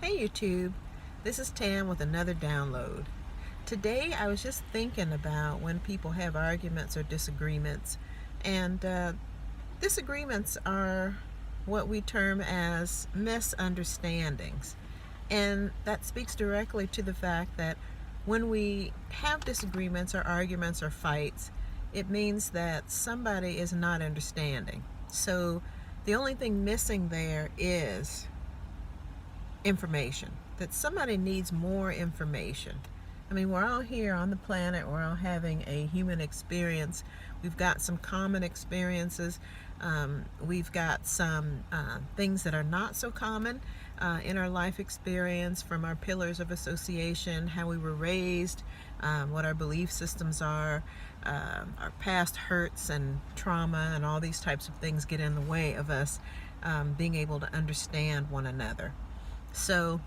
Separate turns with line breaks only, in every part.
Hey YouTube, this is Tam with another download. Today I was just thinking about when people have arguments or disagreements, and disagreements are what we term as misunderstandings. And that speaks directly to the fact that when we have disagreements or arguments or fights, it means that somebody is not understanding. So the only thing missing there is information, that somebody needs more information. I mean, we're all here on the planet, we're all having a human experience. We've got some common experiences. We've got some things that are not so common in our life experience, from our pillars of association, how we were raised, what our belief systems are, our past hurts and trauma, and all these types of things get in the way of us being able to understand one another. So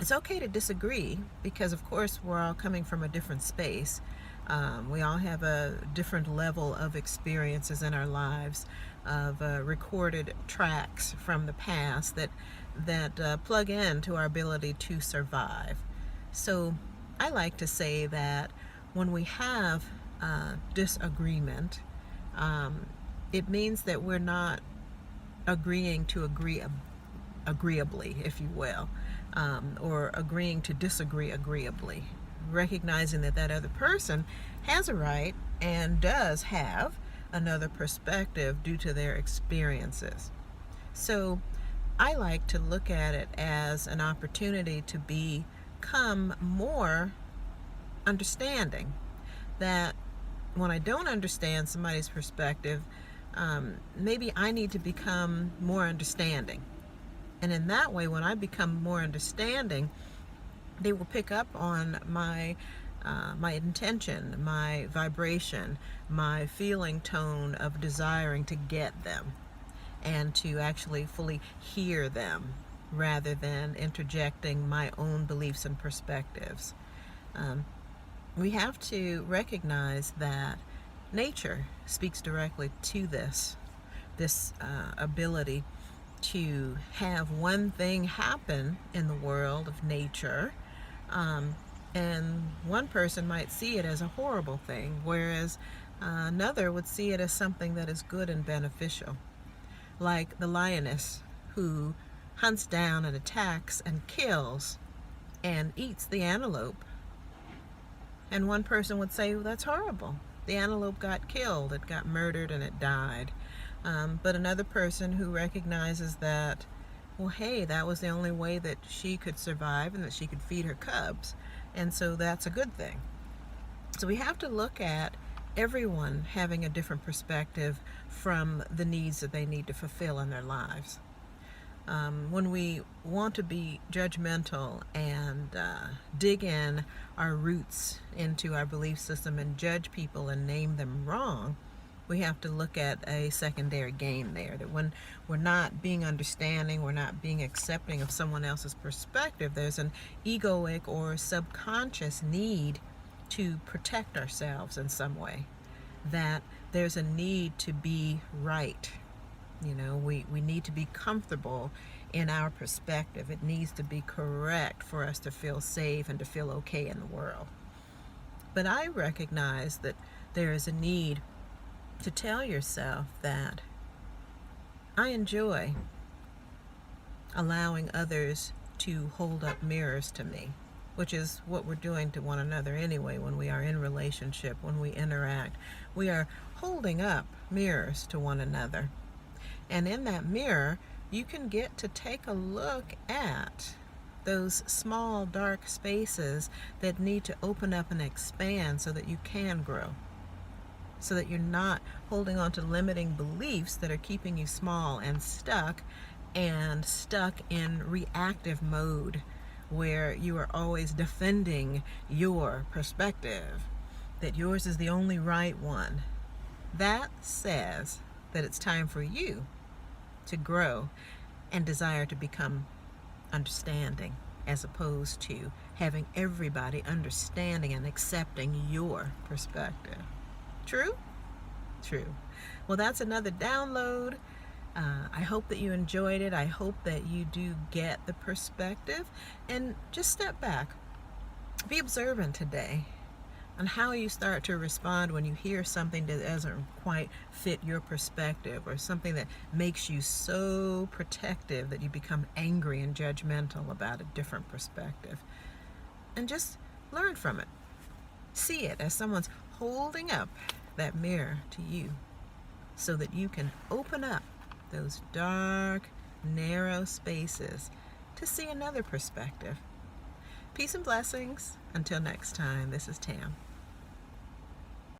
it's okay to disagree, because of course we're all coming from a different space. We all have a different level of experiences in our lives, of recorded tracks from the past that plug into our ability to survive. So I like to say that when we have disagreement, it means that we're not agreeing to agree agreeably, if you will, or agreeing to disagree agreeably, recognizing that that other person has a right and does have another perspective due to their experiences. So I like to look at it as an opportunity to become more understanding, that when I don't understand somebody's perspective, maybe I need to become more understanding. And in that way, when I become more understanding, they will pick up on my intention, my vibration, my feeling tone of desiring to get them and to actually fully hear them, rather than interjecting my own beliefs and perspectives. We have to recognize that nature speaks directly to this ability to have one thing happen in the world of nature, and one person might see it as a horrible thing, whereas another would see it as something that is good and beneficial. Like the lioness who hunts down and attacks and kills and eats the antelope. And one person would say, well, that's horrible. The antelope got killed, it got murdered, and it died. But another person who recognizes that, well, hey, that was the only way that she could survive and that she could feed her cubs, and so that's a good thing. So we have to look at everyone having a different perspective from the needs that they need to fulfill in their lives. When we want to be judgmental and dig in our roots into our belief system and judge people and name them wrong, we have to look at a secondary gain there. That when we're not being understanding, we're not being accepting of someone else's perspective, there's an egoic or subconscious need to protect ourselves in some way. That there's a need to be right. You know, we need to be comfortable in our perspective. It needs to be correct for us to feel safe and to feel okay in the world. But I recognize that there is a need to tell yourself that I enjoy allowing others to hold up mirrors to me, which is what we're doing to one another anyway when we are in relationship, when we interact. We are holding up mirrors to one another. And in that mirror, you can get to take a look at those small, dark spaces that need to open up and expand so that you can grow. So that you're not holding on to limiting beliefs that are keeping you small and stuck in reactive mode, where you are always defending your perspective, that yours is the only right one. That says that it's time for you to grow and desire to become understanding, as opposed to having everybody understanding and accepting your perspective. True? True. Well, that's another download. I hope that you enjoyed it. I hope that you do get the perspective, and just step back. Be observant today on how you start to respond when you hear something that doesn't quite fit your perspective, or something that makes you so protective that you become angry and judgmental about a different perspective. And just learn from it. See it as someone's holding up that mirror to you so that you can open up those dark, narrow spaces to see another perspective. Peace and blessings. Until next time, this is Tam.